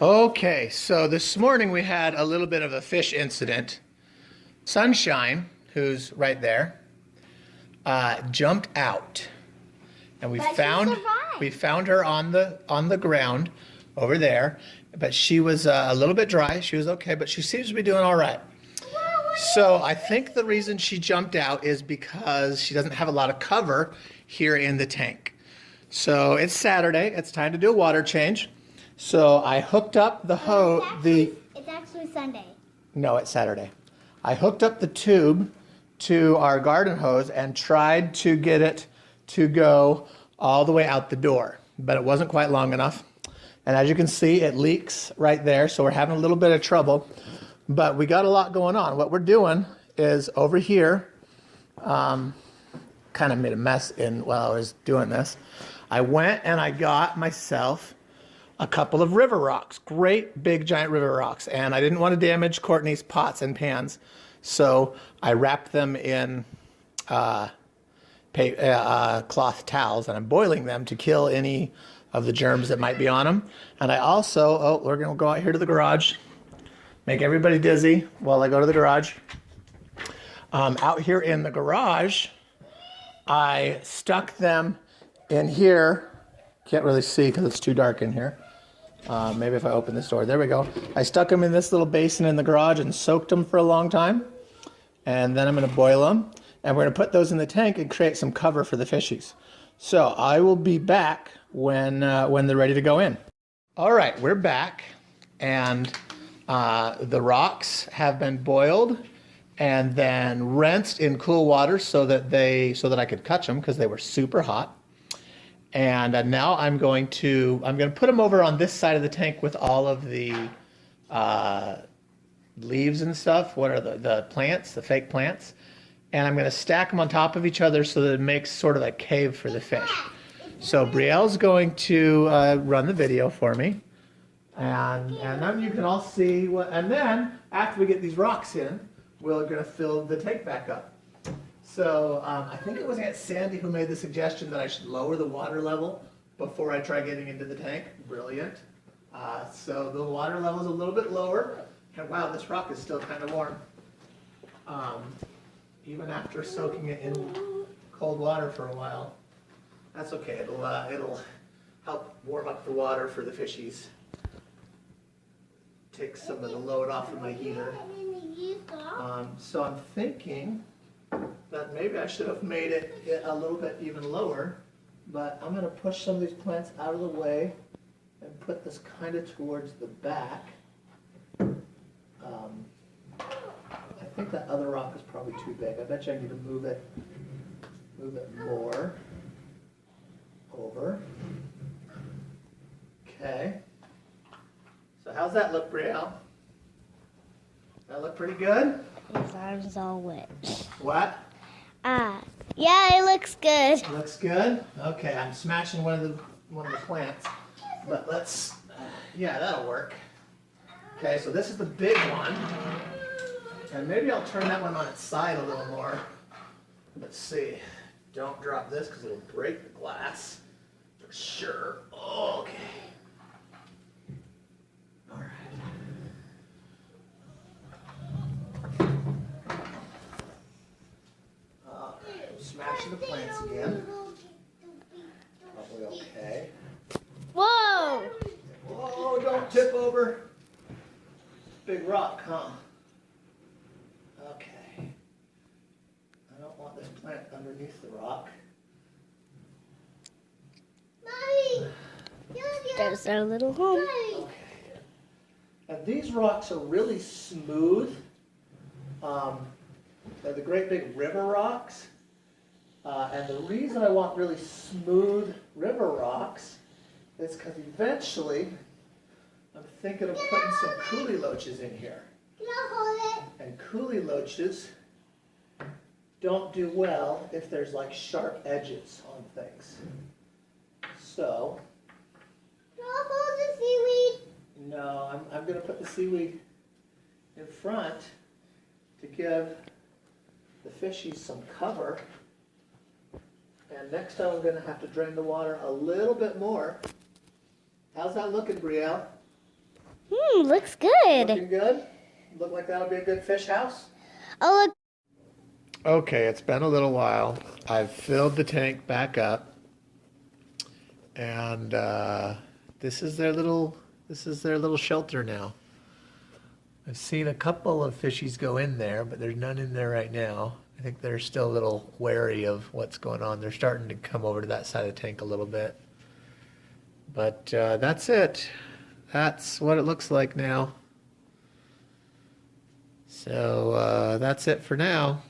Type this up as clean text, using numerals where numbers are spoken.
Okay, so this morning we had a little bit of a fish incident. Sunshine, who's right there, jumped out, and But she we found her on the ground over there, but she was a little bit dry. She was okay, but she seems to be doing all right. So I think the reason she jumped out is because she doesn't have a lot of cover here in the tank. So it's Saturday. It's time to do a water change. So I hooked up the hose. It's actually Sunday. No, it's Saturday. I hooked up the tube to our garden hose and tried to get it to go all the way out the door, but it wasn't quite long enough. And as you can see, it leaks right there, so we're having a little bit of trouble. But we got a lot going on. What we're doing is over here, kind of made a mess while I was doing this. I went and I got myself a couple of river rocks, great big giant river rocks, and I didn't want to damage Courtney's pots and pans, so I wrapped them in cloth towels, and I'm boiling them to kill any of the germs that might be on them. And I also, we're going to go out here to the garage, make everybody dizzy while I go to the garage. Out here in the garage, I stuck them in here. Can't really see because it's too dark in here. Maybe if I open this door, there we go. I stuck them in this little basin in the garage and soaked them for a long time. And then I'm going to boil them. And we're going to put those in the tank and create some cover for the fishies. So I will be back when they're ready to go in. All right, we're back. And the rocks have been boiled and then rinsed in cool water so that I could catch them because they were super hot. And now I'm going to put them over on this side of the tank with all of the leaves and stuff. What are the plants, the fake plants? And I'm going to stack them on top of each other so that it makes sort of a cave for the fish. So Brielle's going to run the video for me. And then you can all see and then after we get these rocks in, we're going to fill the tank back up. So I think it was Aunt Sandy who made the suggestion that I should lower the water level before I try getting into the tank. Brilliant. So the water level is a little bit lower. And wow, this rock is still kind of warm. Even after soaking it in cold water for a while. That's okay. It'll help warm up the water for the fishies. Take some of the load off of my heater. So I'm thinking that maybe I should have made it a little bit even lower, but I'm going to push some of these plants out of the way and put this kind of towards the back. I think that other rock is probably too big. I bet you I need to move it more over. Okay. So how's that look, Brielle? That look pretty good? His arm's all wet. What? Yeah, it looks good. Looks good? Okay, I'm smashing one of the plants. But yeah, that'll work. Okay, so this is the big one. And maybe I'll turn that one on its side a little more. Let's see. Don't drop this because it'll break the glass. For sure. Okay. All right. Smashing the plants again. Probably okay. Whoa! Whoa, don't tip over. Big rock, huh? Okay. I don't want this plant underneath the rock. Mommy! There's our little home. Okay. And these rocks are really smooth. They're the great big river rocks. And the reason I want really smooth river rocks is because eventually I'm thinking of putting some coolie loaches in here. Can I hold it? And coolie loaches don't do well if there's like sharp edges on things. So, Can I hold the seaweed? no, I'm going to put the seaweed in front to give the fishies some cover. And next time I'm going to have to drain the water a little bit more. How's that looking, Brielle? Looks good. Looking good? Look like that'll be a good fish house? Oh, look. Okay, it's been a little while. I've filled the tank back up. And this is their little shelter now. I've seen a couple of fishies go in there, but there's none in there right now. I think they're still a little wary of what's going on. They're starting to come over to that side of the tank a little bit. But that's it. That's what it looks like now. So that's it for now.